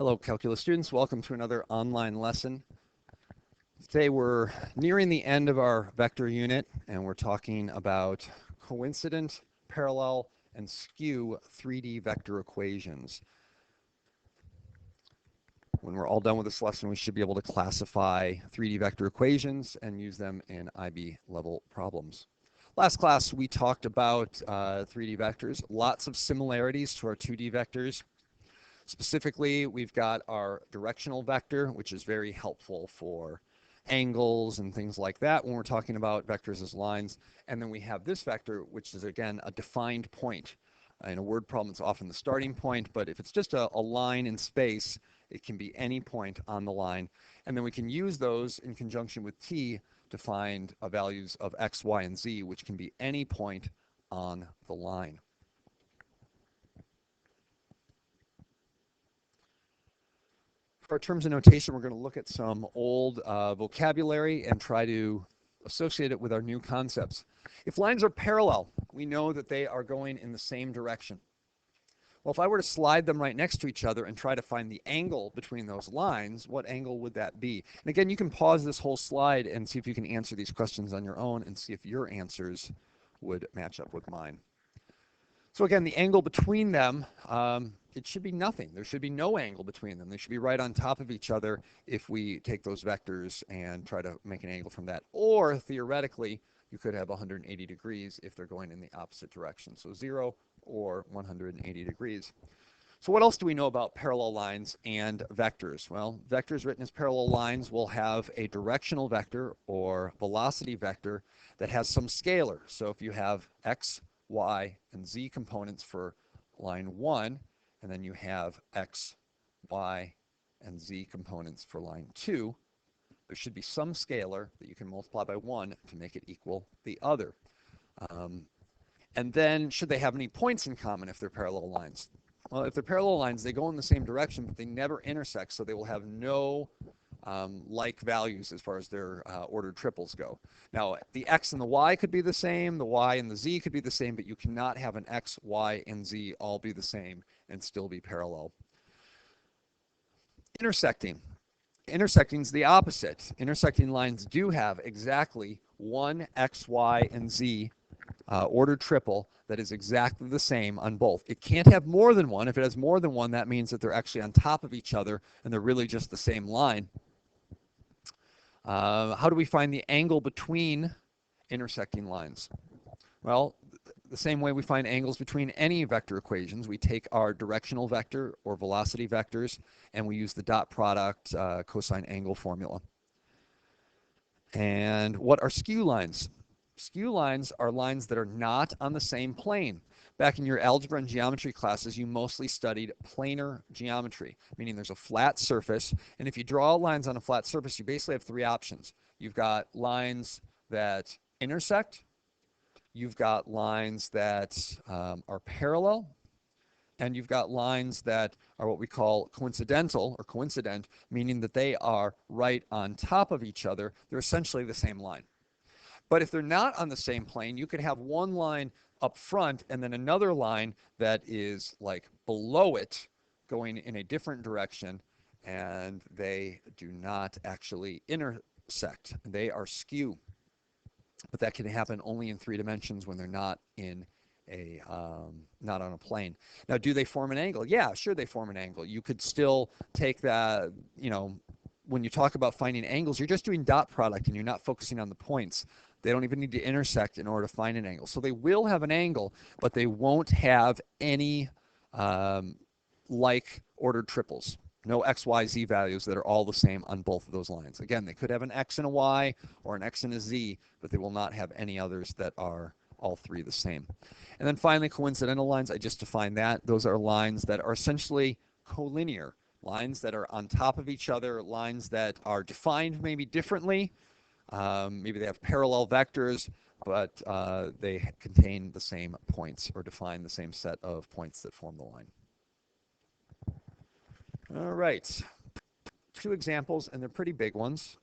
Hello, calculus students. Welcome to another online lesson. Today we're nearing the end of our vector unit, and we're talking about coincident, parallel, and skew 3D vector equations. When we're all done with this lesson, we should be able to classify 3D vector equations and use them in IB level problems. Last class, we talked about 3D vectors, lots of similarities to our 2D vectors. Specifically, we've got our directional vector, which is very helpful for angles and things like that when we're talking about vectors as lines. And then we have this vector, which is, again, a defined point. In a word problem, it's often the starting point, but if it's just a line in space, it can be any point on the line. And then we can use those in conjunction with t to find values of x, y, and z, which can be any point on the line. For our terms of notation, we're going to look at some old vocabulary and try to associate it with our new concepts. If lines are parallel, we know that they are going in the same direction. Well, if I were to slide them right next to each other and try to find the angle between those lines, what angle would that be? And again, you can pause this whole slide and see if you can answer these questions on your own and see if your answers would match up with mine. So again, the angle between them, it should be nothing. There should be no angle between them. They should be right on top of each other if we take those vectors and try to make an angle from that. Or theoretically, you could have 180 degrees if they're going in the opposite direction. So 0 or 180 degrees. So what else do we know about parallel lines and vectors? Well, vectors written as parallel lines will have a directional vector or velocity vector that has some scalar. So if you have x, y, and z components for line 1, and then you have x, y, and z components for line 2, there should be some scalar that you can multiply by 1 to make it equal the other. And then should they have any points in common if they're parallel lines? Well, if they're parallel lines, they go in the same direction, but they never intersect, so they will have no like values as far as their ordered triples go. Now, the x and the y could be the same, the y and the z could be the same, but you cannot have an x, y, and z all be the same and still be parallel. Intersecting. Intersecting is the opposite. Intersecting lines do have exactly one x, y, and z ordered triple that is exactly the same on both. It can't have more than one. If it has more than one, that means that they're actually on top of each other and they're really just the same line. How do we find the angle between intersecting lines? Well, the same way we find angles between any vector equations. We take our directional vector or velocity vectors and we use the dot product cosine angle formula. And what are skew lines? Skew lines are lines that are not on the same plane. Back in your algebra and geometry classes, you mostly studied planar geometry, meaning there's a flat surface, and if you draw lines on a flat surface, you basically have three options. You've got lines that intersect, you've got lines that are parallel, and you've got lines that are what we call coincidental or coincident, meaning that they are right on top of each other. They're essentially the same line. But if they're not on the same plane, you could have one line up front and then another line that is like below it going in a different direction, and they do not actually intersect. They are skew. But that can happen only in 3 dimensions when they're not in a not on a plane. Now, do they form an angle? Yeah, sure they form an angle. You could still take that, when you talk about finding angles, you're just doing dot product and you're not focusing on the points. They don't even need to intersect in order to find an angle. So they will have an angle, but they won't have any like ordered triples. No x, y, z values that are all the same on both of those lines. Again, they could have an x and a y or an x and a z, but they will not have any others that are all three the same. And then finally, coincidental lines, I just defined that. Those are lines that are essentially collinear, lines that are on top of each other, lines that are defined maybe differently. Maybe they have parallel vectors, but they contain the same points or define the same set of points that form the line. All right, 2 examples, and they're pretty big ones.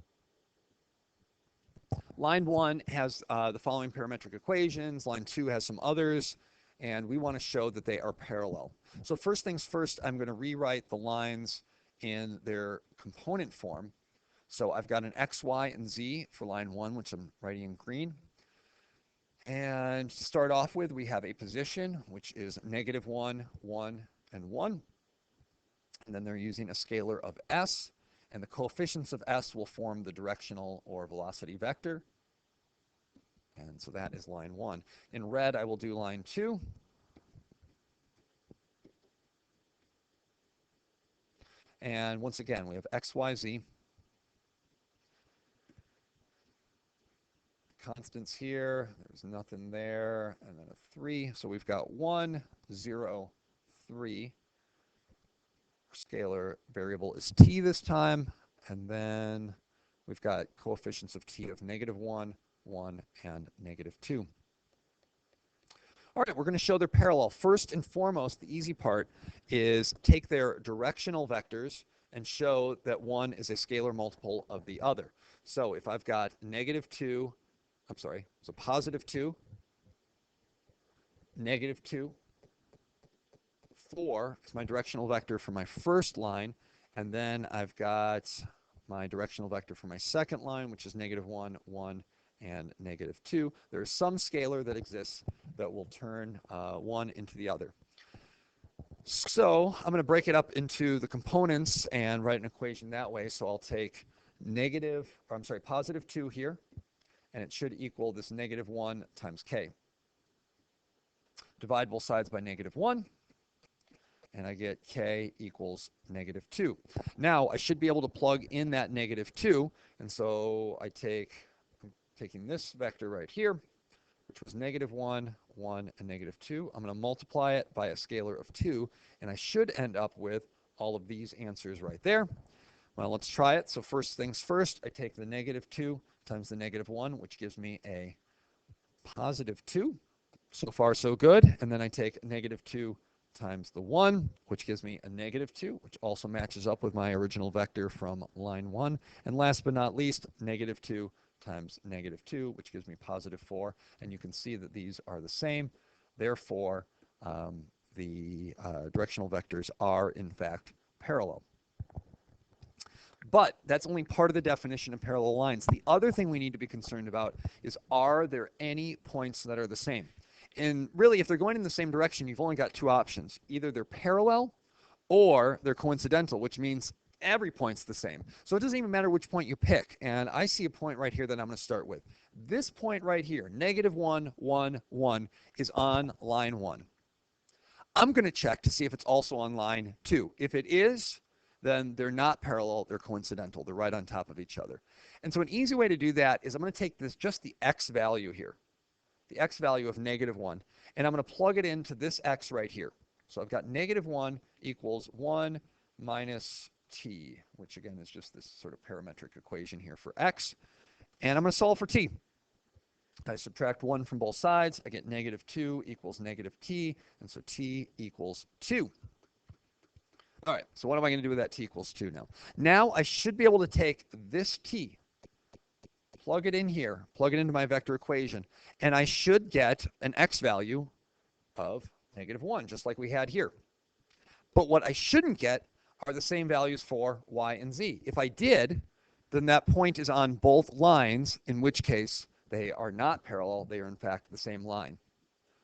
Line 1 has the following parametric equations. Line 2 has some others, and we want to show that they are parallel. So first things first, I'm going to rewrite the lines in their component form. So I've got an x, y, and z for line 1, which I'm writing in green. And to start off with, we have a position, which is -1, 1, and 1. And then they're using a scalar of s, and the coefficients of s will form the directional or velocity vector. And so that is line 1. In red, I will do line 2. And once again, we have x, y, z. Constants here, there's nothing there, and then a 3. So we've got 1, 0, 3. Scalar variable is t this time, and then we've got coefficients of t of -1, 1, and -2. All right, we're going to show their parallel. First and foremost, the easy part is take their directional vectors and show that one is a scalar multiple of the other. So if I've got -2, I'm sorry, so +2, -2, 4 is my directional vector for my first line, and then I've got my directional vector for my second line, which is -1, 1, and -2. There's some scalar that exists that will turn one into the other. So I'm going to break it up into the components and write an equation that way. So I'll take +2 here, and it should equal this -1 times k. Divide both sides by -1. And I get k equals -2. Now, I should be able to plug in that -2, and so I'm taking this vector right here, which was -1, 1, and -2. I'm going to multiply it by a scalar of 2, and I should end up with all of these answers right there. Well, let's try it. So first things first, I take the -2 times the -1, which gives me a +2. So far, so good. And then I take -2 times the 1, which gives me a -2, which also matches up with my original vector from line 1. And last but not least, -2 times -2, which gives me +4. And you can see that these are the same. Therefore, the directional vectors are, in fact, parallel. But that's only part of the definition of parallel lines. The other thing we need to be concerned about is, are there any points that are the same? And really, if they're going in the same direction, you've only got two options. Either they're parallel or they're coincidental, which means every point's the same. So it doesn't even matter which point you pick. And I see a point right here that I'm going to start with. This point right here, -1, 1, 1, is on line 1. I'm going to check to see if it's also on line 2. If it is, then they're not parallel, they're coincidental. They're right on top of each other. And so an easy way to do that is I'm going to take just the x value here, the x value of -1, and I'm going to plug it into this x right here. So I've got -1 equals 1 minus t, which again is just this sort of parametric equation here for x. And I'm going to solve for t. I subtract 1 from both sides. I get -2 equals -t, and so t equals 2. All right, so what am I going to do with that t equals 2 now? Now I should be able to take this t, plug it in here, plug it into my vector equation, and I should get an x value of -1, just like we had here. But what I shouldn't get are the same values for y and z. If I did, then that point is on both lines, in which case they are not parallel. They are, in fact, the same line,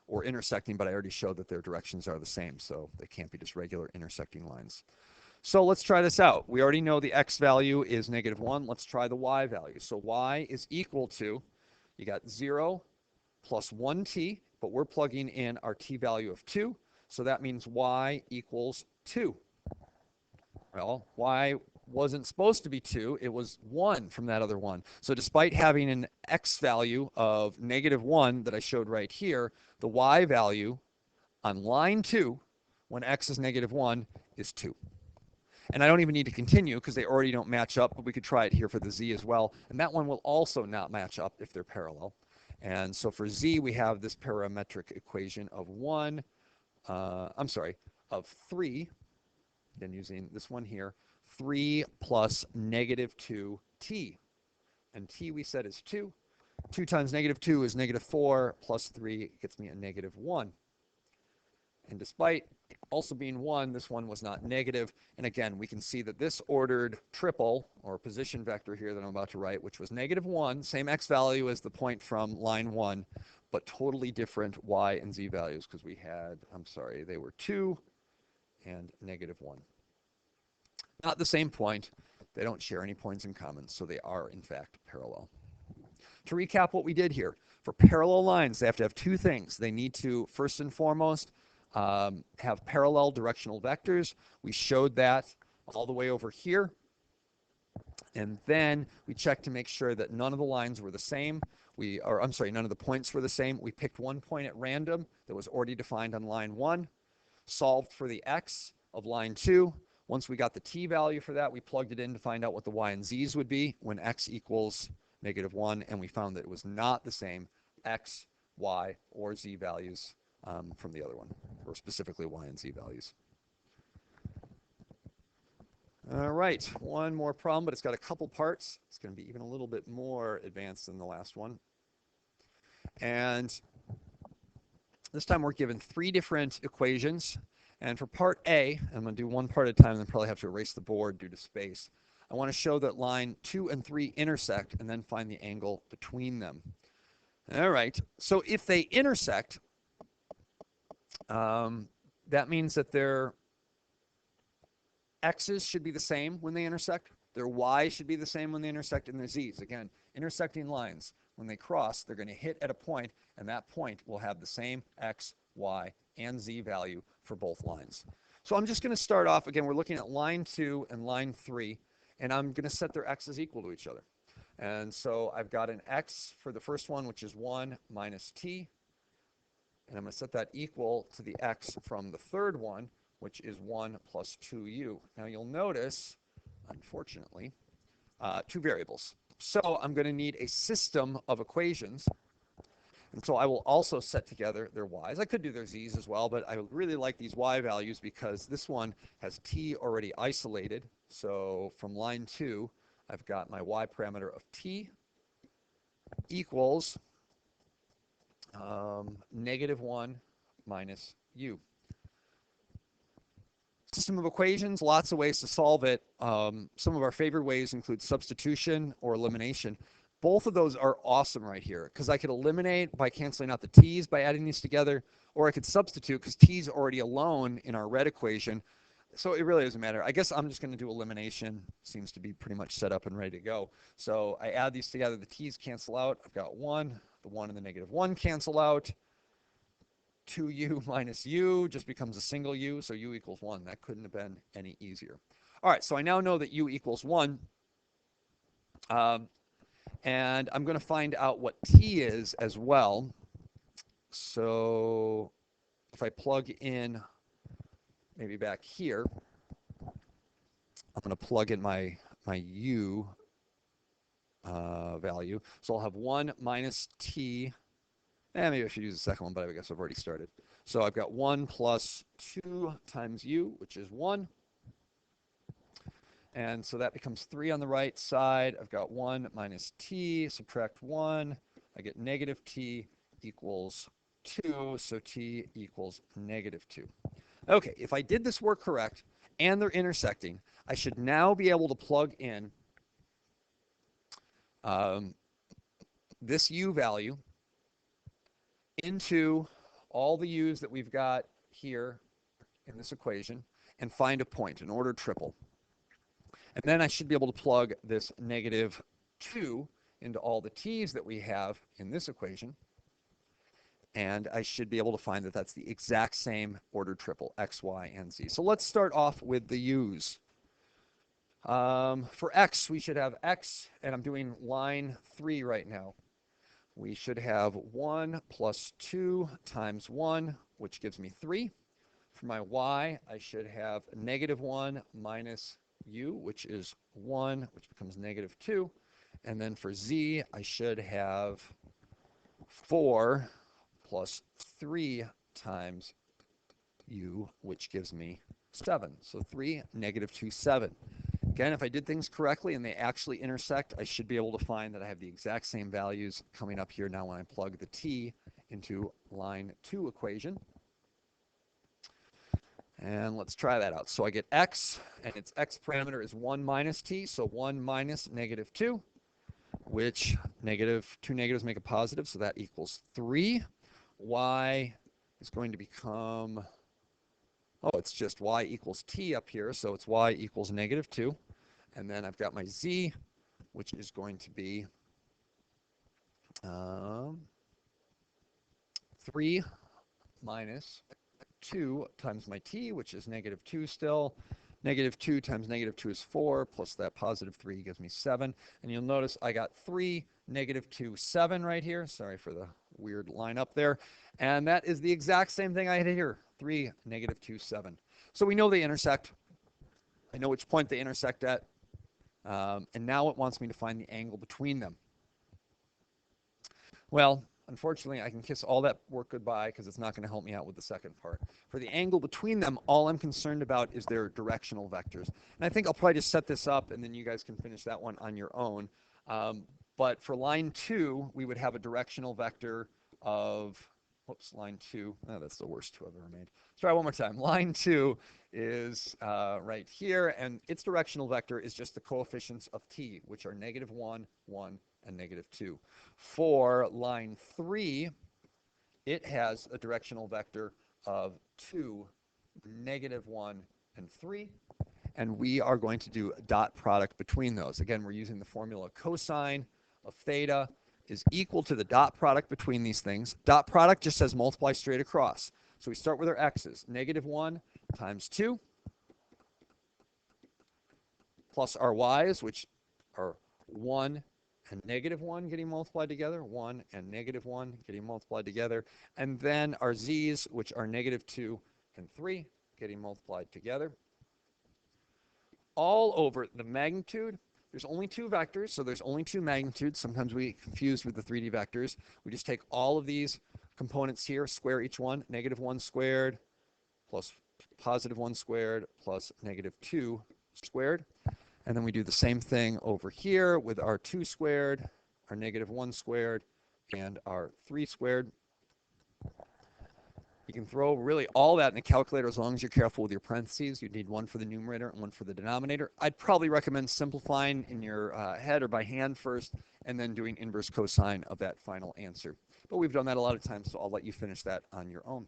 or intersecting, but I already showed that their directions are the same, so they can't be just regular intersecting lines. So let's try this out. We already know the x value is -1. Let's try the y value. So y is equal to, you got 0 plus 1t, but we're plugging in our t value of 2. So that means y equals 2. Well, y wasn't supposed to be 2. It was 1 from that other one. So despite having an x value of -1 that I showed right here, the y value on line 2, when x is -1, is 2. And I don't even need to continue because they already don't match up, but we could try it here for the z as well. And that one will also not match up if they're parallel. And so for z, we have this parametric equation of of 3, again using this one here, 3 plus -2t. And t we said is 2. 2 times -2 is -4, plus 3 gets me a -1. And despite Also being 1, this one was not negative. And again, we can see that this ordered triple, or position vector here that I'm about to write, which was -1, same x value as the point from line 1, but totally different y and z values because we had, I'm sorry, they were 2 and -1. Not the same point. They don't share any points in common, so they are, in fact, parallel. To recap what we did here, for parallel lines, they have to have two things. They need to, first and foremost, have parallel directional vectors. We showed that all the way over here. And then we checked to make sure that none of the lines were the same. I'm sorry, none of the points were the same. We picked one point at random that was already defined on line 1, solved for the x of line 2. Once we got the t value for that, we plugged it in to find out what the y and z's would be when x equals -1, and we found that it was not the same x, y, or z values from the other one, or specifically y and z values. All right, one more problem, but it's got a couple parts. It's going to be even a little bit more advanced than the last one. And this time we're given 3 different equations. And for part A, I'm going to do one part at a time and then probably have to erase the board due to space. I want to show that line 2 and 3 intersect and then find the angle between them. All right, so if they intersect, that means that their x's should be the same when they intersect, their y should be the same when they intersect, and their z's. Again, intersecting lines, when they cross, they're going to hit at a point, and that point will have the same x, y, and z value for both lines. So I'm just going to start off, again, we're looking at line 2 and line 3, and I'm going to set their x's equal to each other. And so I've got an x for the first one, which is 1 minus t, and I'm going to set that equal to the x from the third one, which is 1 plus 2u. Now you'll notice, unfortunately, 2 variables. So I'm going to need a system of equations. And so I will also set together their y's. I could do their z's as well, but I really like these y values because this one has t already isolated. So from line 2, I've got my y parameter of t equals -1 minus u. System of equations, lots of ways to solve it. Some of our favorite ways include substitution or elimination. Both of those are awesome right here because I could eliminate by canceling out the t's by adding these together, or I could substitute because t's already alone in our red equation. So it really doesn't matter. I guess I'm just going to do elimination. Seems to be pretty much set up and ready to go. So I add these together. The t's cancel out. I've got 1. The 1 and the -1 cancel out. 2u minus u just becomes a single u, so u equals 1. That couldn't have been any easier. All right, so I now know that u equals 1. And I'm going to find out what t is as well. So if I plug in, maybe back here, I'm going to plug in my u value. So I'll have 1 minus t. Maybe I should use the second one, but I guess I've already started. So I've got 1 plus 2 times u, which is 1. And so that becomes 3 on the right side. I've got 1 minus t, subtract 1. I get negative t equals 2, so t equals -2. Okay, if I did this work correct and they're intersecting, I should now be able to plug in this u value into all the u's that we've got here in this equation and find a point, an ordered triple. And then I should be able to plug this -2 into all the t's that we have in this equation. And I should be able to find that that's the exact same ordered triple, x, y, and z. So let's start off with the u's. For x, we should have x, and I'm doing line 3 right now. We should have 1 plus 2 times 1, which gives me 3. For my y, I should have -1 minus u, which is 1, which becomes -2. And then for z, I should have 4 plus 3 times u, which gives me 7. So 3, -2, 7. Again, if I did things correctly and they actually intersect, I should be able to find that I have the exact same values coming up here now when I plug the t into line 2 equation. And let's try that out. So I get x, and its x parameter is 1 minus t, so 1 minus negative 2, which two negatives make a positive, so that equals 3. Y is going to become, oh, it's just y equals t up here, so it's y equals negative 2. And then I've got my z, which is going to be 3 minus 2 times my t, which is negative 2 still. Negative 2 times negative 2 is 4, plus that positive 3 gives me 7. And you'll notice I got 3, negative 2, 7 right here. Sorry for the weird line up there. And that is the exact same thing I had here, 3, negative 2, 7. So we know they intersect. I know which point they intersect at. And now it wants me to find the angle between them. Well, unfortunately, I can kiss all that work goodbye because it's not going to help me out with the second part. For the angle between them, all I'm concerned about is their directional vectors. And I think I'll probably just set this up, and then you guys can finish that one on your own. But for line 2, we would have a directional vector of, whoops, line 2. Oh, that's the worst 2 I've ever made. Let's try one more time. Line 2 is right here, and its directional vector is just the coefficients of t, which are negative 1, 1, and negative 2. For line 3, it has a directional vector of 2, negative 1, and 3. And we are going to do a dot product between those. Again, we're using the formula cosine of theta is equal to the dot product between these things. Dot product just says multiply straight across. So we start with our x's. Negative 1 times 2 plus our y's, which are 1 and negative 1 getting multiplied together, 1 and negative 1 getting multiplied together, and then our z's, which are negative 2 and 3 getting multiplied together. All over the magnitude, there's only 2 vectors, so there's only 2 magnitudes. Sometimes we get confused with the 3D vectors. We just take all of these components here, square each one, negative 1 squared plus positive 1 squared plus negative 2 squared. And then we do the same thing over here with our 2 squared, our negative 1 squared, and our 3 squared. You can throw really all that in the calculator as long as you're careful with your parentheses. You'd need one for the numerator and one for the denominator. I'd probably recommend simplifying in your head or by hand first, and then doing inverse cosine of that final answer. But we've done that a lot of times, so I'll let you finish that on your own.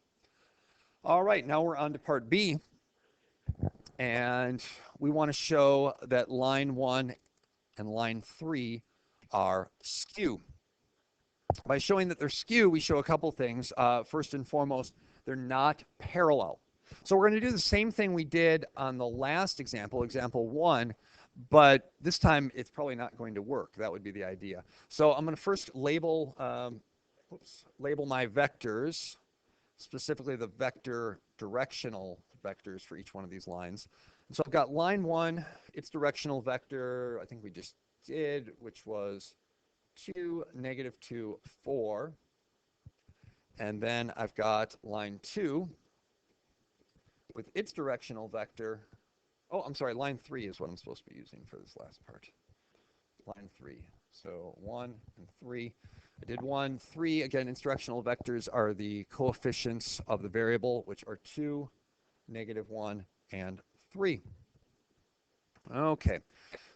All right, now we're on to part B. And we want to show that line 1 and line 3 are skew. By showing that they're skew, we show a couple things. First and foremost, they're not parallel. So we're going to do the same thing we did on the last example, example 1, but this time it's probably not going to work. That would be the idea. So I'm going to first label my vectors, specifically the vector directional vectors for each one of these lines. And so I've got line 1, its directional vector, I think we just did, which was 2, negative 2, 4. And then I've got line 2 with its directional vector. Oh, I'm sorry, line 3 is what I'm supposed to be using for this last part. Line 3. So 1 and 3. I did 1, 3. Again, its directional vectors are the coefficients of the variable, which are 2, negative 1, and 3. Okay.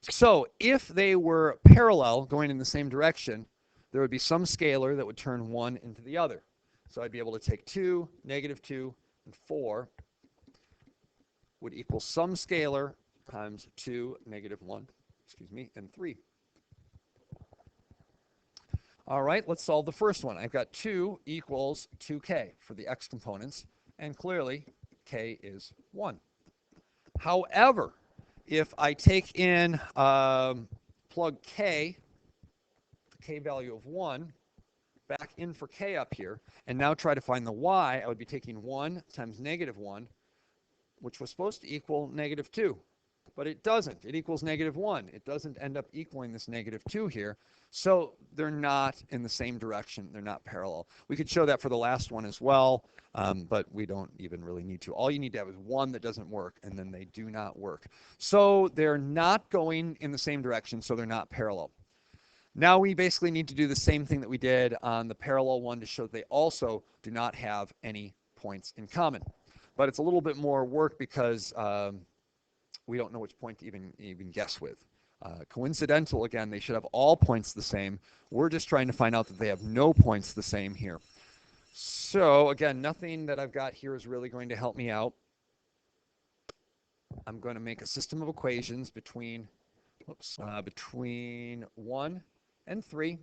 So if they were parallel, going in the same direction, there would be some scalar that would turn one into the other. So I'd be able to take 2, negative 2, and 4 would equal some scalar times 2, negative 1, and 3. All right, let's solve the first one. I've got 2 equals 2k for the x components, and clearly k is 1. However, if I take in, plug k, the k value of 1, back in for k up here, and now try to find the y, I would be taking 1 times negative 1, which was supposed to equal negative 2. But it doesn't. It equals negative 1. It doesn't end up equaling this negative 2 here. So they're not in the same direction. They're not parallel. We could show that for the last one as well, but we don't even really need to. All you need to have is one that doesn't work, and then they do not work. So they're not going in the same direction, so they're not parallel. Now we basically need to do the same thing that we did on the parallel one to show that they also do not have any points in common. but it's a little bit more work because we don't know which point to even guess with. Coincidental, again, they should have all points the same. We're just trying to find out that they have no points the same here. So again, nothing that I've got here is really going to help me out. I'm going to make a system of equations between 1 and 3.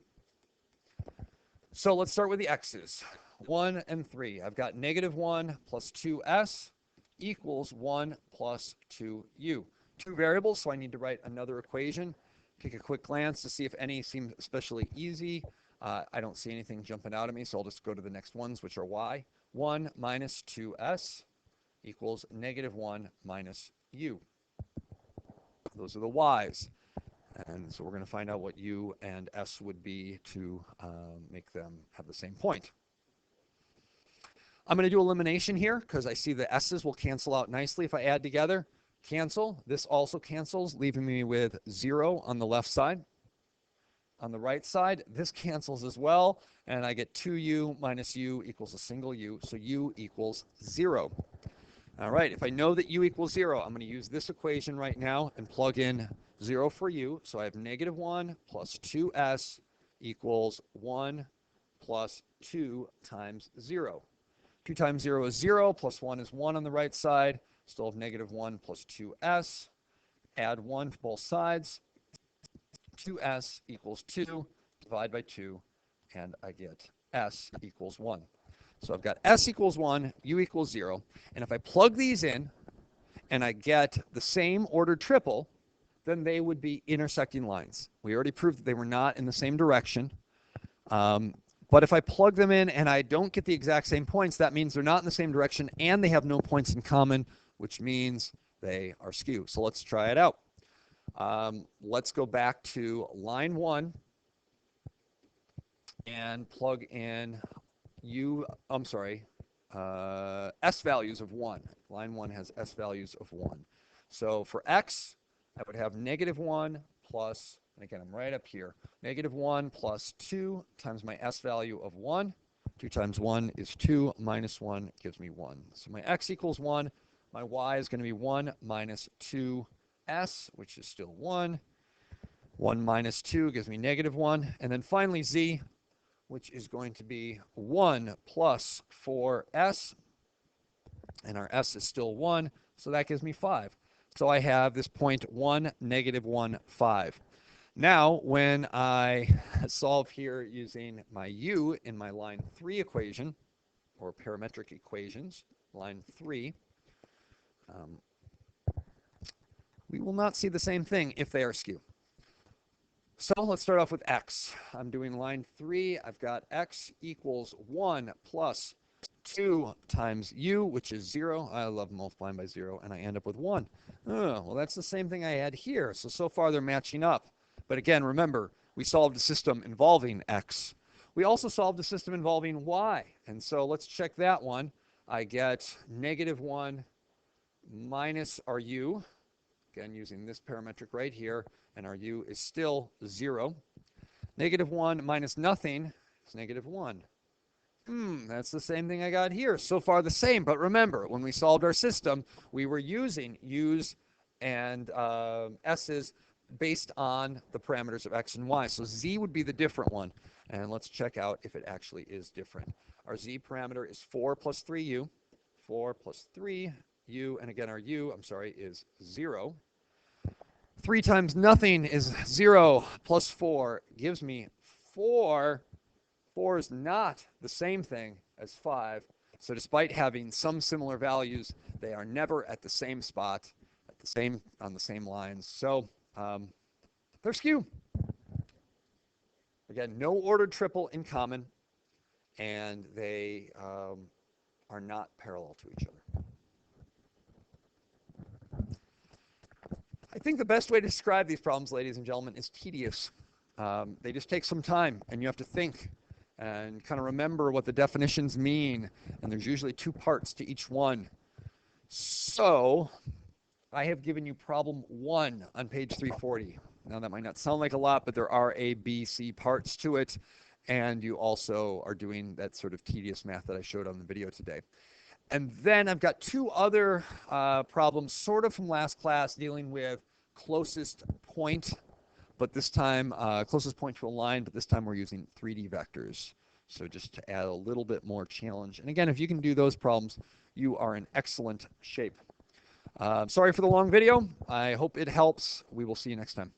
So let's start with the x's. 1 and 3. I've got -1 plus 2s equals 1 plus 2u. Two variables, so I need to write another equation. Take a quick glance to see if any seem especially easy. I don't see anything jumping out at me, so I'll just go to the next ones, which are y. 1 minus 2s equals -1 minus u. Those are the y's. And so we're going to find out what u and s would be to make them have the same point. I'm going to do elimination here because I see the s's will cancel out nicely if I add together. Cancel. This also cancels, leaving me with 0 on the left side. On the right side, this cancels as well, and I get 2u minus u equals a single u, so u equals 0. All right, if I know that u equals 0, I'm going to use this equation right now and plug in 0 for u. So I have -1 plus 2s equals 1 plus 2 times 0. 2 times 0 is 0, plus 1 is 1 on the right side. Still have -1 plus 2s. Add 1 to both sides. 2s equals 2. Divide by 2, and I get s equals 1. So I've got s equals 1, u equals 0. And if I plug these in and I get the same ordered triple, then they would be intersecting lines. We already proved that they were not in the same direction. But if I plug them in and I don't get the exact same points, that means they're not in the same direction and they have no points in common, which means they are skew. So let's try it out. Let's go back to line 1 and plug in s values of 1. Line 1 has s values of 1. So for x, I would have -1 plus, and again, I'm right up here, -1 plus 2 times my s value of 1. 2 times 1 is 2, minus 1 gives me 1. So my x equals 1. My y is going to be 1 minus 2s, which is still 1. 1 minus 2 gives me -1. And then finally z, which is going to be 1 plus 4s. And our s is still 1, so that gives me 5. So I have this point 1, -1, 5. Now, when I solve here using my u in my line 3 equation, or parametric equations, line 3, we will not see the same thing if they are skew. So let's start off with x. I'm doing line 3. I've got x equals 1 plus 2 times u, which is 0. I love multiplying by 0, and I end up with 1. Oh, well, that's the same thing I had here. So far they're matching up. But again, remember, we solved a system involving x. We also solved a system involving y. And so let's check that one. I get -1 minus our u. Again, using this parametric right here. And our u is still 0. -1 minus nothing is -1. That's the same thing I got here. So far the same, but remember, when we solved our system, we were using u's and s's based on the parameters of x and y. So z would be the different one. And let's check out if it actually is different. Our z parameter is 4 plus 3u. 4 plus 3u, and again our u, is 0. 3 times nothing is 0, plus 4 gives me 4. 4 is not the same thing as 5. So despite having some similar values, they are never at the same spot, on the same lines. So they're skew. Again, no ordered triple in common, and they are not parallel to each other. I think the best way to describe these problems, ladies and gentlemen, is tedious. They just take some time, and you have to think and kind of remember what the definitions mean. And there's usually 2 parts to each one. So I have given you problem 1 on page 340. Now that might not sound like a lot, but there are A, B, C parts to it. And you also are doing that sort of tedious math that I showed on the video today. And then I've got two other problems sort of from last class dealing with closest point, but this time closest point to a line, but this time we're using 3D vectors. So just to add a little bit more challenge. And again, if you can do those problems, you are in excellent shape. Sorry for the long video. I hope it helps. We will see you next time.